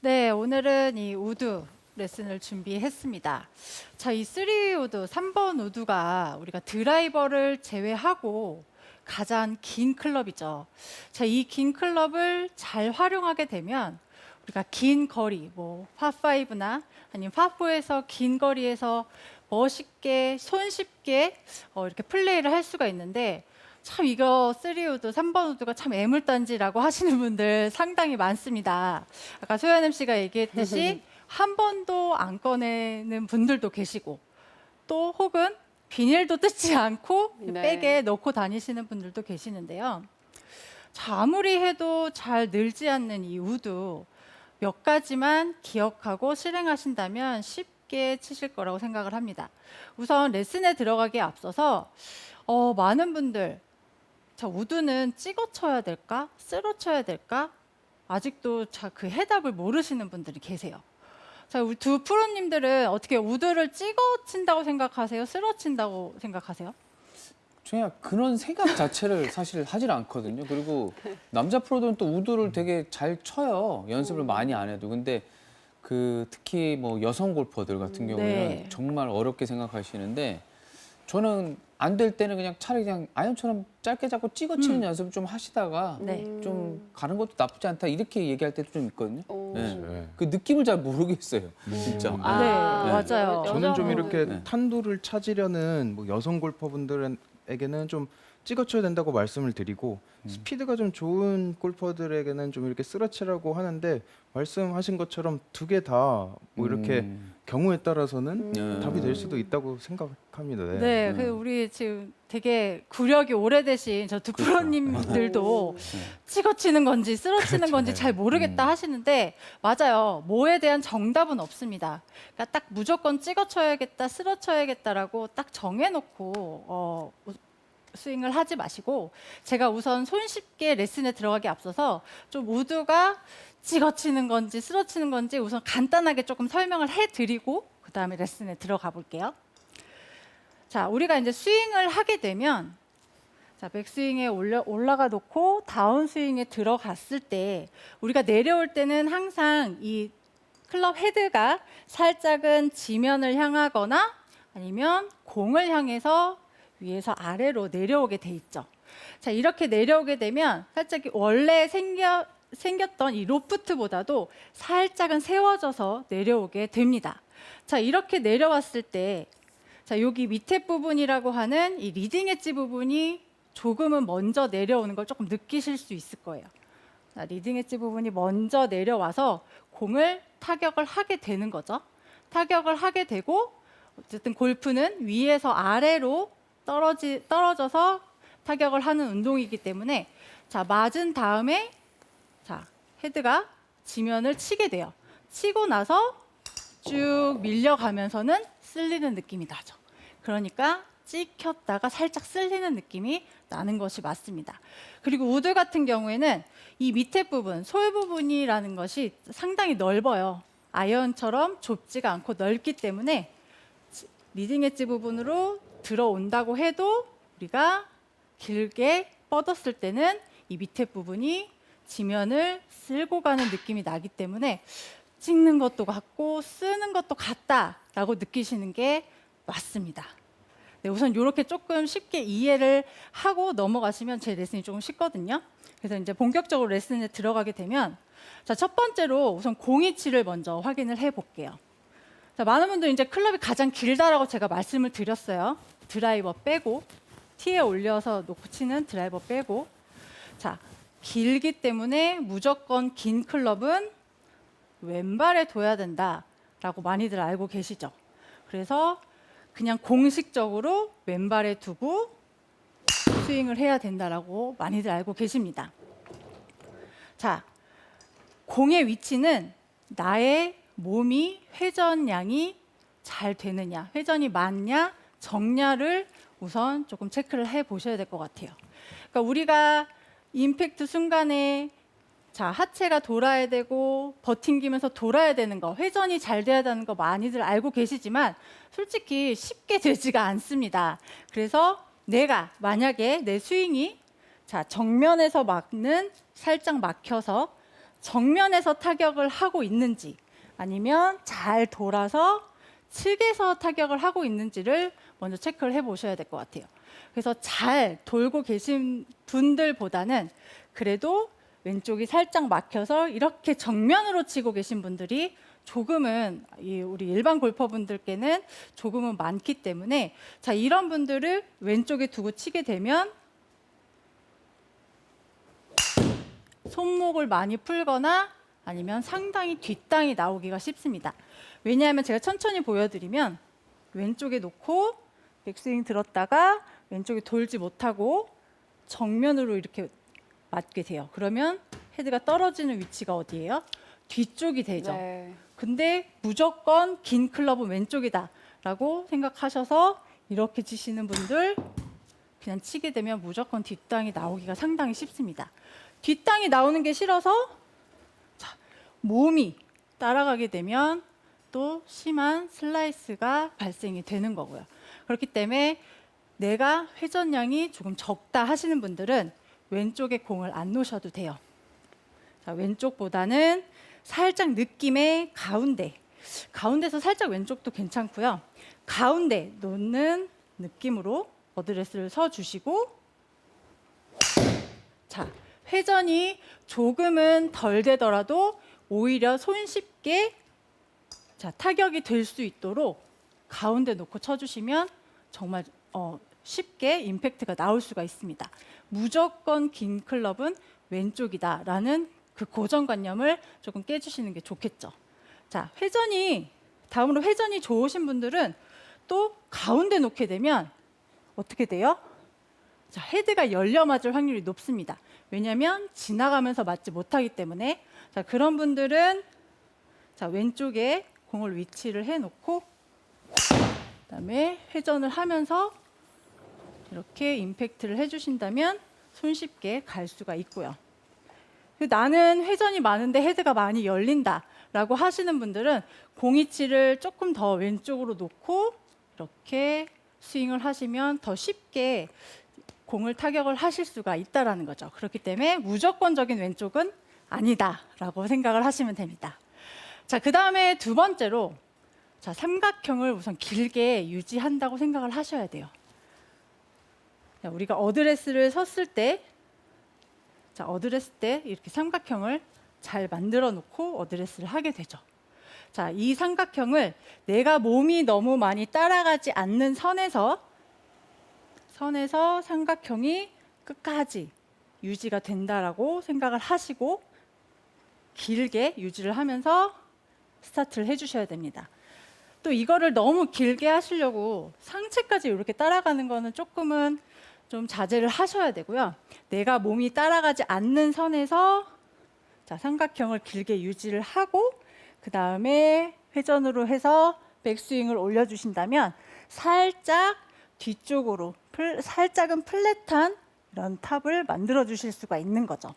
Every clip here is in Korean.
네, 오늘은 이 우드 레슨을 준비했습니다. 자, 이 3우드, 3번 우드가 우리가 드라이버를 제외하고 가장 긴 클럽이죠. 자, 이 긴 클럽을 잘 활용하게 되면 우리가 긴 거리, 뭐 파5나 아니면 파4에서 긴 거리에서 멋있게, 손쉽게 이렇게 플레이를 할 수가 있는데 참 이거 3우드, 3번 우드가 참 애물단지라고 하시는 분들 상당히 많습니다. 아까 소연 MC가 얘기했듯이 한 번도 안 꺼내는 분들도 계시고 또 혹은 비닐도 뜯지 않고 네. 백에 넣고 다니시는 분들도 계시는데요. 자, 아무리 해도 잘 늘지 않는 이 우드 몇 가지만 기억하고 실행하신다면 쉽게 치실 거라고 생각을 합니다. 우선 레슨에 들어가기에 앞서서 많은 분들 자, 우드는 찍어 쳐야 될까? 쓸어 쳐야 될까? 아직도 그 해답을 모르시는 분들이 계세요. 자, 우리 두 프로님들은 어떻게 우드를 찍어 친다고 생각하세요? 쓸어 친다고 생각하세요? 그냥 그런 생각 자체를 사실 하질 않거든요. 그리고 남자 프로들은 또 우드를 되게 잘 쳐요. 연습을 많이 안 해도. 근데 특히 뭐 여성 골퍼들 같은 경우에는 네. 정말 어렵게 생각하시는데 저는 안 될 때는 그냥 차라리 그냥 아이언처럼 짧게 잡고 찍어 치는 연습을 좀 하시다가 네. 좀 가는 것도 나쁘지 않다 이렇게 얘기할 때도 좀 있거든요. 오. 네. 그 느낌을 잘 모르겠어요. 진짜. 네, 네. 맞아요. 저는 좀 이렇게 네. 탄도를 찾으려는 뭐 여성 골퍼분들에게는 좀 찍어쳐야 된다고 말씀을 드리고 스피드가 좀 좋은 골퍼들에게는 좀 이렇게 쓰러치라고 하는데 말씀하신 것처럼 두 개 다 뭐 이렇게 경우에 따라서는 답이 될 수도 있다고 생각합니다. 네. 네, 그 우리 지금 되게 구력이 오래되신 저 두 그렇죠. 프로님들도 찍어치는 건지 쓰러치는 건지 잘 모르겠다 하시는데 맞아요. 뭐에 대한 정답은 없습니다. 그러니까 딱 무조건 찍어쳐야겠다, 쓰러쳐야겠다라고 딱 정해놓고 스윙을 하지 마시고 제가 우선 손쉽게 레슨에 들어가기 앞서서 좀 우드가 찍어치는 건지 쓰러치는 건지 우선 간단하게 조금 설명을 해드리고 그 다음에 레슨에 들어가 볼게요. 자, 우리가 이제 스윙을 하게 되면 자, 백스윙에 올라가 놓고 다운스윙에 들어갔을 때 우리가 내려올 때는 항상 이 클럽 헤드가 살짝은 지면을 향하거나 아니면 공을 향해서 위에서 아래로 내려오게 돼 있죠. 자, 이렇게 내려오게 되면 살짝 원래 생겼던 이 로프트보다도 살짝은 세워져서 내려오게 됩니다. 자, 이렇게 내려왔을 때 자, 여기 밑에 부분이라고 하는 이 리딩 엣지 부분이 조금은 먼저 내려오는 걸 조금 느끼실 수 있을 거예요. 자, 리딩 엣지 부분이 먼저 내려와서 공을 타격을 하게 되는 거죠. 타격을 하게 되고 어쨌든 골프는 위에서 아래로 떨어져서 타격을 하는 운동이기 때문에 자, 맞은 다음에 자, 헤드가 지면을 치게 돼요. 치고 나서 쭉 밀려가면서는 쓸리는 느낌이 나죠. 그러니까 찍혔다가 살짝 쓸리는 느낌이 나는 것이 맞습니다. 그리고 우드 같은 경우에는 이 밑에 부분, 솔 부분이라는 것이 상당히 넓어요. 아이언처럼 좁지가 않고 넓기 때문에 리딩 엣지 부분으로 들어온다고 해도 우리가 길게 뻗었을 때는 이 밑에 부분이 지면을 쓸고 가는 느낌이 나기 때문에 찍는 것도 같고 쓰는 것도 같다라고 느끼시는 게 맞습니다. 네, 우선 이렇게 조금 쉽게 이해를 하고 넘어가시면 제 레슨이 조금 쉽거든요. 그래서 이제 본격적으로 레슨에 들어가게 되면 자, 첫 번째로 우선 공이치를 먼저 확인을 해볼게요. 자, 많은 분들이 이제 클럽이 가장 길다라고 제가 말씀을 드렸어요. 드라이버 빼고 티에 올려서 놓고 치는 드라이버 빼고 자, 길기 때문에 무조건 긴 클럽은 왼발에 둬야 된다라고 많이들 알고 계시죠. 그래서 그냥 공식적으로 왼발에 두고 스윙을 해야 된다라고 많이들 알고 계십니다. 자, 공의 위치는 나의 몸이 회전량이 잘 되느냐, 회전이 맞냐, 적냐를 우선 조금 체크를 해 보셔야 될 것 같아요. 그러니까 우리가 임팩트 순간에 자, 하체가 돌아야 되고 버팅기면서 돌아야 되는 거, 회전이 잘 돼야 되는 거 많이들 알고 계시지만 솔직히 쉽게 되지가 않습니다. 그래서 내가 만약에 내 스윙이 자, 정면에서 막는 살짝 막혀서 정면에서 타격을 하고 있는지 아니면 잘 돌아서 측에서 타격을 하고 있는지를 먼저 체크를 해보셔야 될 것 같아요. 그래서 잘 돌고 계신 분들보다는 그래도 왼쪽이 살짝 막혀서 이렇게 정면으로 치고 계신 분들이 조금은 우리 일반 골퍼분들께는 조금은 많기 때문에 자, 이런 분들을 왼쪽에 두고 치게 되면 손목을 많이 풀거나 아니면 상당히 뒷땅이 나오기가 쉽습니다. 왜냐하면 제가 천천히 보여드리면 왼쪽에 놓고 백스윙 들었다가 왼쪽에 돌지 못하고 정면으로 이렇게 맞게 돼요. 그러면 헤드가 떨어지는 위치가 어디예요? 뒤쪽이 되죠. 네. 근데 무조건 긴 클럽은 왼쪽이다라고 생각하셔서 이렇게 치시는 분들 그냥 치게 되면 무조건 뒷땅이 나오기가 상당히 쉽습니다. 뒷땅이 나오는 게 싫어서 자, 몸이 따라가게 되면 또 심한 슬라이스가 발생이 되는 거고요. 그렇기 때문에 내가 회전량이 조금 적다 하시는 분들은 왼쪽에 공을 안 놓으셔도 돼요. 자, 왼쪽보다는 살짝 느낌의 가운데서 살짝 왼쪽도 괜찮고요. 가운데 놓는 느낌으로 어드레스를 서주시고 자, 회전이 조금은 덜 되더라도 오히려 손쉽게 자, 타격이 될 수 있도록 가운데 놓고 쳐주시면 정말 쉽게 임팩트가 나올 수가 있습니다. 무조건 긴 클럽은 왼쪽이다라는 그 고정관념을 조금 깨주시는 게 좋겠죠. 자, 다음으로 회전이 좋으신 분들은 또 가운데 놓게 되면 어떻게 돼요? 자, 헤드가 열려 맞을 확률이 높습니다. 왜냐하면 지나가면서 맞지 못하기 때문에 자, 그런 분들은 자, 왼쪽에 공을 위치를 해놓고 그다음에 회전을 하면서 이렇게 임팩트를 해주신다면 손쉽게 갈 수가 있고요. 나는 회전이 많은데 헤드가 많이 열린다라고 하시는 분들은 공이치를 조금 더 왼쪽으로 놓고 이렇게 스윙을 하시면 더 쉽게 공을 타격을 하실 수가 있다라는 거죠. 그렇기 때문에 무조건적인 왼쪽은 아니다라고 생각을 하시면 됩니다. 자, 그 다음에 두 번째로 자, 삼각형을 우선 길게 유지한다고 생각을 하셔야 돼요. 자, 우리가 어드레스를 섰을 때 자, 어드레스 때 이렇게 삼각형을 잘 만들어 놓고 어드레스를 하게 되죠. 자, 이 삼각형을 내가 몸이 너무 많이 따라가지 않는 선에서 삼각형이 끝까지 유지가 된다라고 생각을 하시고 길게 유지를 하면서 스타트를 해주셔야 됩니다. 또 이거를 너무 길게 하시려고 상체까지 이렇게 따라가는 거는 조금은 좀 자제를 하셔야 되고요. 내가 몸이 따라가지 않는 선에서 자, 삼각형을 길게 유지를 하고 그 다음에 회전으로 해서 백스윙을 올려주신다면 살짝 뒤쪽으로 살짝은 플랫한 이런 탑을 만들어 주실 수가 있는 거죠.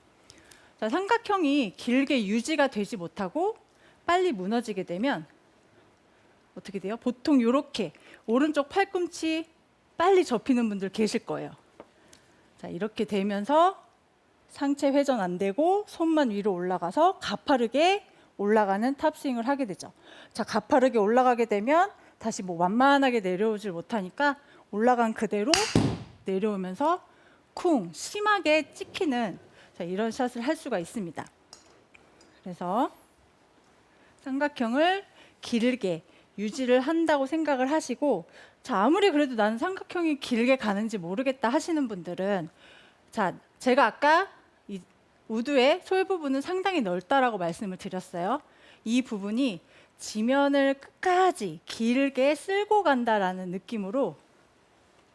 자, 삼각형이 길게 유지가 되지 못하고 빨리 무너지게 되면 어떻게 돼요? 보통 이렇게 오른쪽 팔꿈치 빨리 접히는 분들 계실 거예요. 자, 이렇게 되면서 상체 회전 안 되고 손만 위로 올라가서 가파르게 올라가는 탑스윙을 하게 되죠. 자, 가파르게 올라가게 되면 다시 뭐 완만하게 내려오질 못하니까 올라간 그대로 내려오면서 쿵 심하게 찍히는 자, 이런 샷을 할 수가 있습니다. 그래서 삼각형을 길게 유지를 한다고 생각을 하시고 자, 아무리 그래도 나는 삼각형이 길게 가는지 모르겠다 하시는 분들은 자, 제가 아까 이 우드의 솔 부분은 상당히 넓다라고 말씀을 드렸어요. 이 부분이 지면을 끝까지 길게 쓸고 간다라는 느낌으로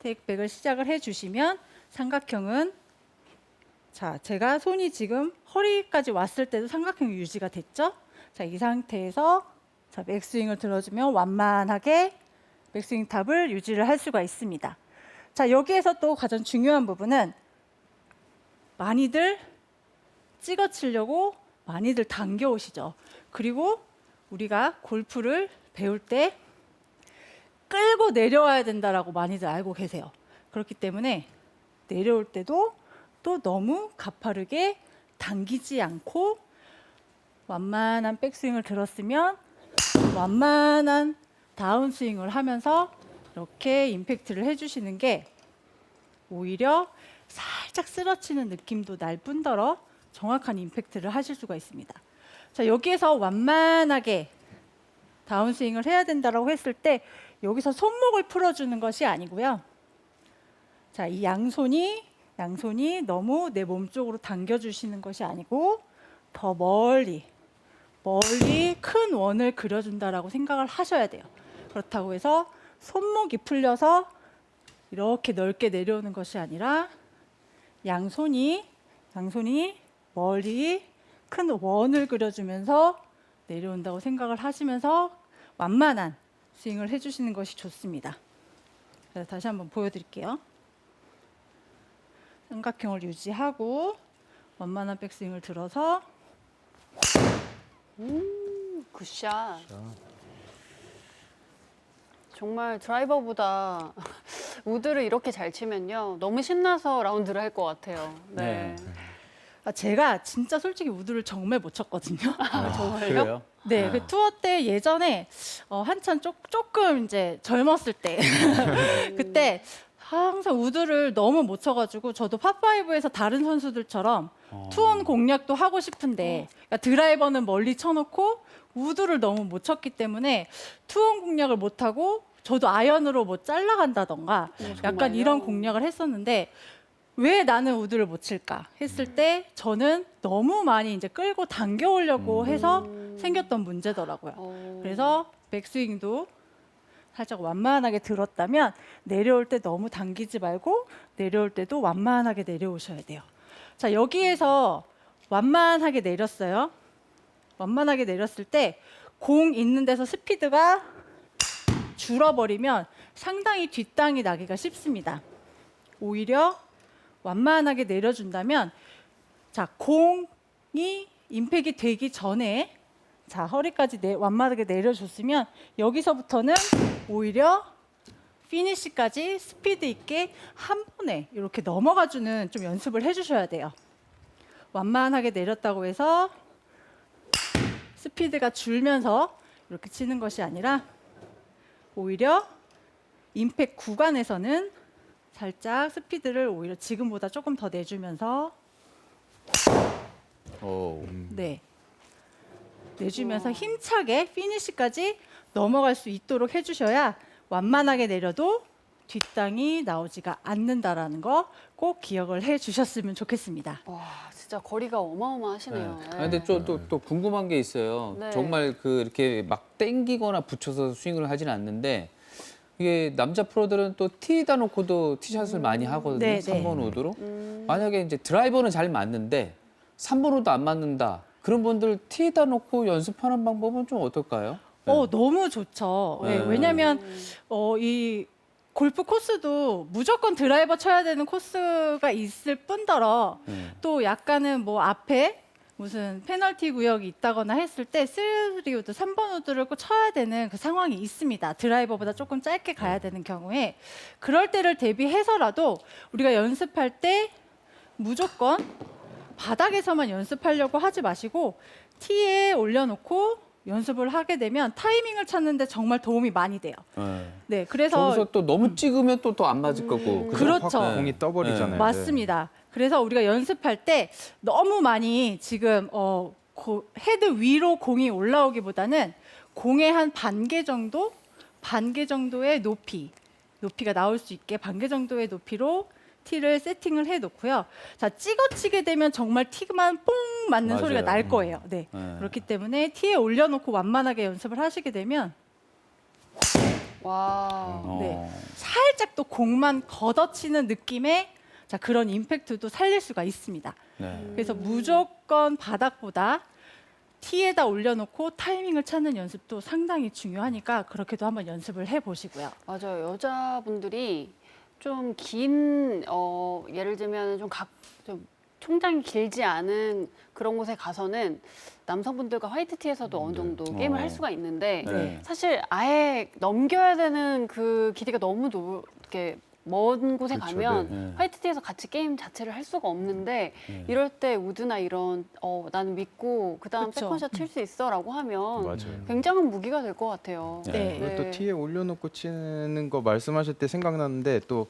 테이크백을 시작을 해주시면 삼각형은 자, 제가 손이 지금 허리까지 왔을 때도 삼각형이 유지가 됐죠. 자, 이 상태에서 자, 백스윙을 들어주면 완만하게 백스윙 탑을 유지를 할 수가 있습니다. 자, 여기에서 또 가장 중요한 부분은 많이들 찍어 치려고 많이들 당겨 오시죠. 그리고 우리가 골프를 배울 때 끌고 내려와야 된다라고 많이들 알고 계세요. 그렇기 때문에 내려올 때도 또 너무 가파르게 당기지 않고 완만한 백스윙을 들었으면 완만한 다운스윙을 하면서 이렇게 임팩트를 해주시는 게 오히려 살짝 쓰러치는 느낌도 날 뿐더러 정확한 임팩트를 하실 수가 있습니다. 자, 여기에서 완만하게 다운스윙을 해야 된다고 했을 때 여기서 손목을 풀어주는 것이 아니고요. 자, 이 양손이 너무 내 몸 쪽으로 당겨주시는 것이 아니고 더 멀리 큰 원을 그려준다라고 생각을 하셔야 돼요. 그렇다고 해서 손목이 풀려서 이렇게 넓게 내려오는 것이 아니라 양손이 멀리 큰 원을 그려주면서 내려온다고 생각을 하시면서 완만한 스윙을 해주시는 것이 좋습니다. 그래서 다시 한번 보여드릴게요. 삼각형을 유지하고 완만한 백스윙을 들어서 굿샷. 정말 드라이버보다 우드를 이렇게 잘 치면요. 너무 신나서 라운드를 할 것 같아요. 네. 제가 진짜 솔직히 우드를 정말 못 쳤거든요. 정말요? 그래요? 네, 그 투어 때 예전에 한참 조금 이제 젊었을 때 그때 항상 우드를 너무 못 쳐가지고 저도 파5에서 다른 선수들처럼 투혼 공략도 하고 싶은데 그러니까 드라이버는 멀리 쳐놓고 우드를 너무 못 쳤기 때문에 투혼 공략을 못하고 저도 아이언으로 뭐 잘라간다던가 약간 정말요? 이런 공략을 했었는데 왜 나는 우드를 못 칠까 했을 때 저는 너무 많이 이제 끌고 당겨오려고 해서 생겼던 문제더라고요. 그래서 백스윙도 살짝 완만하게 들었다면 내려올 때 너무 당기지 말고 내려올 때도 완만하게 내려오셔야 돼요. 자, 여기에서 완만하게 내렸어요. 완만하게 내렸을 때 공 있는 데서 스피드가 줄어버리면 상당히 뒷땅이 나기가 쉽습니다. 오히려 완만하게 내려준다면 자, 공이 임팩이 되기 전에 자, 허리까지 완만하게 내려줬으면 여기서부터는 오히려 피니시까지 스피드 있게 한 번에 이렇게 넘어가주는 좀 연습을 해주셔야 돼요. 완만하게 내렸다고 해서 스피드가 줄면서 이렇게 치는 것이 아니라 오히려 임팩 구간에서는 살짝 스피드를 오히려 지금보다 조금 더 내주면서 네. 내주면서 힘차게 피니시까지 넘어갈 수 있도록 해주셔야 완만하게 내려도 뒷땅이 나오지가 않는다라는 거 꼭 기억을 해주셨으면 좋겠습니다. 와, 진짜 거리가 어마어마하시네요. 아, 근데 또 궁금한 게 있어요. 네. 정말 이렇게 막 땡기거나 붙여서 스윙을 하진 않는데 이게 남자 프로들은 또 티에다 놓고도 티샷을 많이 하거든요. 네, 3번 네. 우드로. 만약에 이제 드라이버는 잘 맞는데 3번 우드 안 맞는다. 그런 분들 티에다 놓고 연습하는 방법은 좀 어떨까요? 너무 좋죠. 네, 네. 왜냐하면 이 골프 코스도 무조건 드라이버 쳐야 되는 코스가 있을 뿐더러 또 약간은 뭐 앞에 무슨 페널티 구역이 있다거나 했을 때 3우드, 3번 우드를 꼭 쳐야 되는 그 상황이 있습니다. 드라이버보다 조금 짧게 가야 되는 경우에 그럴 때를 대비해서라도 우리가 연습할 때 무조건 바닥에서만 연습하려고 하지 마시고 티에 올려놓고 연습을 하게 되면 타이밍을 찾는데 정말 도움이 많이 돼요. 네, 그래서 저기서 또 너무 찍으면 또 안 맞을 거고. 그죠? 그렇죠. 확 공이 떠버리잖아요. 네. 맞습니다. 그래서 우리가 연습할 때 너무 많이 지금 헤드 위로 공이 올라오기보다는 공의 한 반개 정도의 높이가 나올 수 있게 반개 정도의 높이로 티를 세팅을 해 놓고요. 자, 찍어치게 되면 정말 티만 뽕 맞는 맞아요. 소리가 날 거예요. 네. 그렇기 때문에 티에 올려놓고 완만하게 연습을 하시게 되면 와. 네. 살짝 또 공만 걷어치는 느낌의 자, 그런 임팩트도 살릴 수가 있습니다. 네. 그래서 무조건 바닥보다 티에다 올려놓고 타이밍을 찾는 연습도 상당히 중요하니까 그렇게도 한번 연습을 해보시고요. 맞아요. 여자분들이 좀 긴, 예를 들면 좀 총장이 길지 않은 그런 곳에 가서는 남성분들과 화이트티에서도 어느 정도 게임을 할 수가 있는데 네. 사실 아예 넘겨야 되는 그 길이가 너무 이렇게 먼 곳에 그렇죠, 가면 네. 화이트티에서 같이 게임 자체를 할 수가 없는데 네. 이럴 때 우드나 이런 나는 믿고 그다음 그쵸. 세컨샷 칠 수 있어라고 하면 맞아요. 굉장한 무기가 될 것 같아요. 네. 그리고 또 티에 올려놓고 치는 거 말씀하실 때 생각나는데 또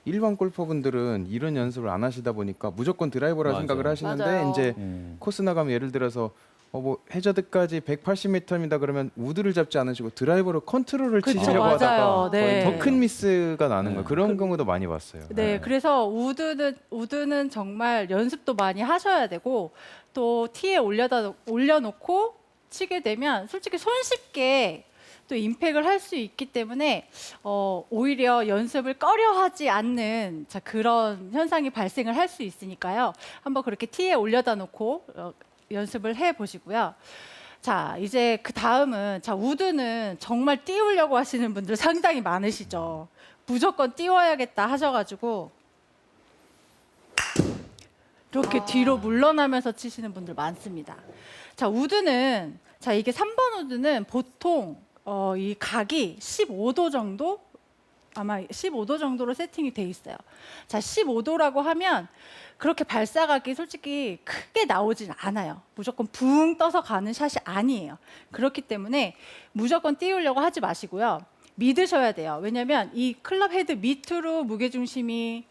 일반 골퍼분들은 이런 연습을 안 하시다 보니까 무조건 드라이버라 맞아요. 생각을 하시는데 맞아요. 이제 음. 코스 나가면 예를 들어서 뭐 해저드까지 180m입니다. 그러면 우드를 잡지 않으시고 드라이버로 컨트롤을 그쵸, 치시려고 맞아요. 하다가 네. 더 큰 미스가 나는 네. 거예요. 그런 경우도 많이 봤어요. 네, 그래서 우드는 정말 연습도 많이 하셔야 되고 또 티에 올려놓고 치게 되면 솔직히 손쉽게 또 임팩을 할 수 있기 때문에 오히려 연습을 꺼려하지 않는 그런 현상이 발생을 할 수 있으니까요. 한번 그렇게 티에 올려다 놓고 연습을 해 보시고요. 자, 이제 그 다음은 우드는 정말 띄우려고 하시는 분들 상당히 많으시죠. 무조건 띄워야겠다 하셔가지고 이렇게 뒤로 물러나면서 치시는 분들 많습니다. 자, 우드는 이게 3번 우드는 보통 이 각이 15도 정도 아마 15도 정도로 세팅이 돼 있어요. 자, 15도라고 하면 그렇게 발사각이 솔직히 크게 나오진 않아요. 무조건 붕 떠서 가는 샷이 아니에요. 그렇기 때문에 무조건 띄우려고 하지 마시고요. 믿으셔야 돼요. 왜냐하면 이 클럽 헤드 밑으로 무게중심이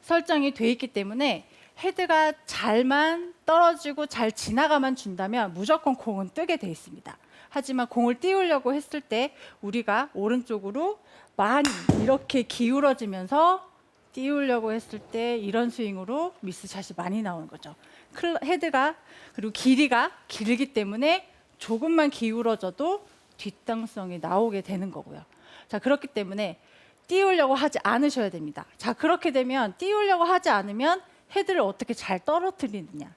설정이 돼 있기 때문에 헤드가 잘만 떨어지고 잘 지나가만 준다면 무조건 공은 뜨게 돼 있습니다. 하지만 공을 띄우려고 했을 때 우리가 오른쪽으로 많이 이렇게 기울어지면서 띄우려고 했을 때 이런 스윙으로 미스샷이 많이 나오는 거죠. 헤드가 그리고 길이가 길기 때문에 조금만 기울어져도 뒷땅성이 나오게 되는 거고요. 자, 그렇기 때문에 띄우려고 하지 않으셔야 됩니다. 자, 그렇게 되면 띄우려고 하지 않으면 헤드를 어떻게 잘 떨어뜨리느냐.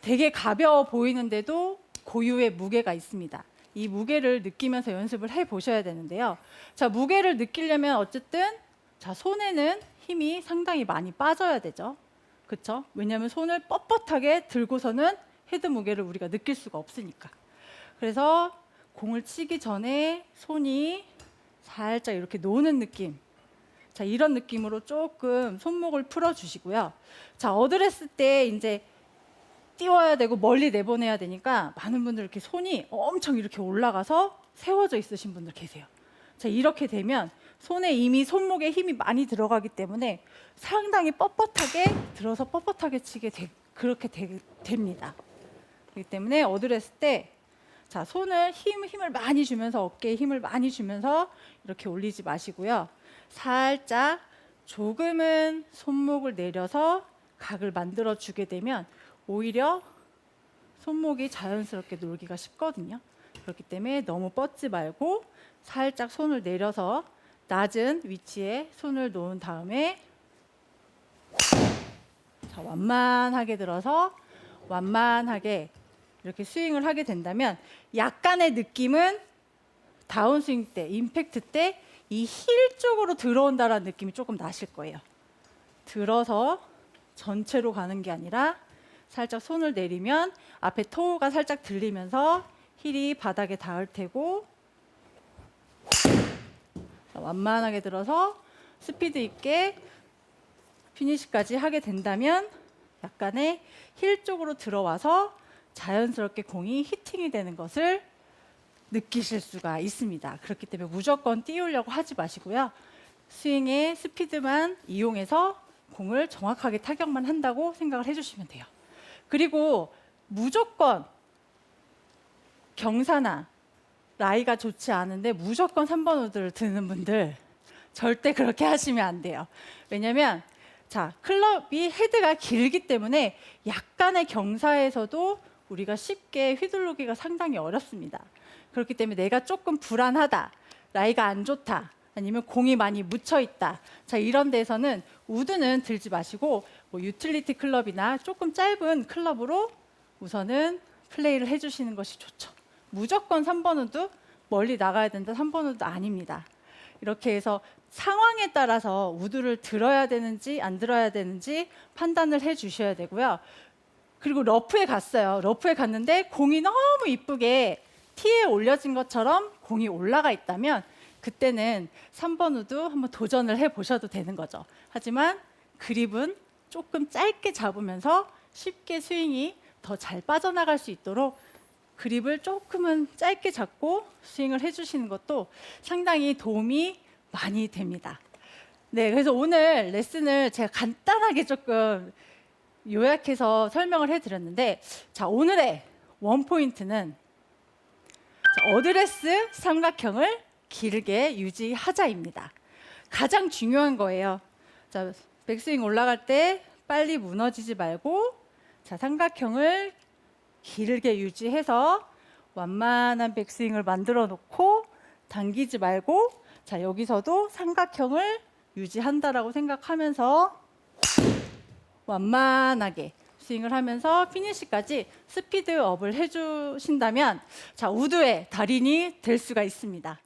되게 가벼워 보이는데도 고유의 무게가 있습니다. 이 무게를 느끼면서 연습을 해 보셔야 되는데요. 자, 무게를 느끼려면 어쨌든 손에는 힘이 상당히 많이 빠져야 되죠. 그렇죠? 왜냐하면 손을 뻣뻣하게 들고서는 헤드 무게를 우리가 느낄 수가 없으니까. 그래서 공을 치기 전에 손이 살짝 이렇게 노는 느낌. 자, 이런 느낌으로 조금 손목을 풀어 주시고요. 자, 어드레스 때 이제 띄워야 되고 멀리 내보내야 되니까 많은 분들 이렇게 손이 엄청 이렇게 올라가서 세워져 있으신 분들 계세요. 자, 이렇게 되면 손에 이미 손목에 힘이 많이 들어가기 때문에 상당히 뻣뻣하게 들어서 뻣뻣하게 치게 그렇게 됩니다. 그렇기 때문에 어드레스 때 손을 힘을 많이 주면서 어깨에 힘을 많이 주면서 이렇게 올리지 마시고요. 살짝 조금은 손목을 내려서 각을 만들어 주게 되면 오히려 손목이 자연스럽게 놀기가 쉽거든요. 그렇기 때문에 너무 뻗지 말고 살짝 손을 내려서 낮은 위치에 손을 놓은 다음에 완만하게 들어서 완만하게 이렇게 스윙을 하게 된다면 약간의 느낌은 다운스윙 때, 임팩트 때 이 힐 쪽으로 들어온다라는 느낌이 조금 나실 거예요. 들어서 전체로 가는 게 아니라 살짝 손을 내리면 앞에 토우가 살짝 들리면서 힐이 바닥에 닿을 테고 완만하게 들어서 스피드 있게 피니시까지 하게 된다면 약간의 힐 쪽으로 들어와서 자연스럽게 공이 히팅이 되는 것을 느끼실 수가 있습니다. 그렇기 때문에 무조건 띄우려고 하지 마시고요. 스윙의 스피드만 이용해서 공을 정확하게 타격만 한다고 생각을 해주시면 돼요. 그리고 무조건 경사나 라이가 좋지 않은데 무조건 3번 우드를 드는 분들 절대 그렇게 하시면 안 돼요. 왜냐하면 클럽이 헤드가 길기 때문에 약간의 경사에서도 우리가 쉽게 휘두르기가 상당히 어렵습니다. 그렇기 때문에 내가 조금 불안하다, 라이가 안 좋다, 아니면 공이 많이 묻혀 있다. 이런 데서는 우드는 들지 마시고 유틸리티 클럽이나 조금 짧은 클럽으로 우선은 플레이를 해주시는 것이 좋죠. 무조건 3번 우드, 멀리 나가야 된다 3번 우드 아닙니다. 이렇게 해서 상황에 따라서 우드를 들어야 되는지 안 들어야 되는지 판단을 해주셔야 되고요. 그리고 러프에 갔어요. 러프에 갔는데 공이 너무 이쁘게 티에 올려진 것처럼 공이 올라가 있다면 그때는 3번 우드 한번 도전을 해보셔도 되는 거죠. 하지만 그립은 조금 짧게 잡으면서 쉽게 스윙이 더 잘 빠져나갈 수 있도록 그립을 조금은 짧게 잡고 스윙을 해주시는 것도 상당히 도움이 많이 됩니다. 네, 그래서 오늘 레슨을 제가 간단하게 조금 요약해서 설명을 해드렸는데, 자, 오늘의 원포인트는 어드레스 삼각형을 길게 유지하자입니다. 가장 중요한 거예요. 자, 백스윙 올라갈 때 빨리 무너지지 말고, 자, 삼각형을 길게 유지해서 완만한 백스윙을 만들어 놓고 당기지 말고, 자, 여기서도 삼각형을 유지한다라고 생각하면서 완만하게 스윙을 하면서 피니시까지 스피드업을 해주신다면, 자, 우드의 달인이 될 수가 있습니다.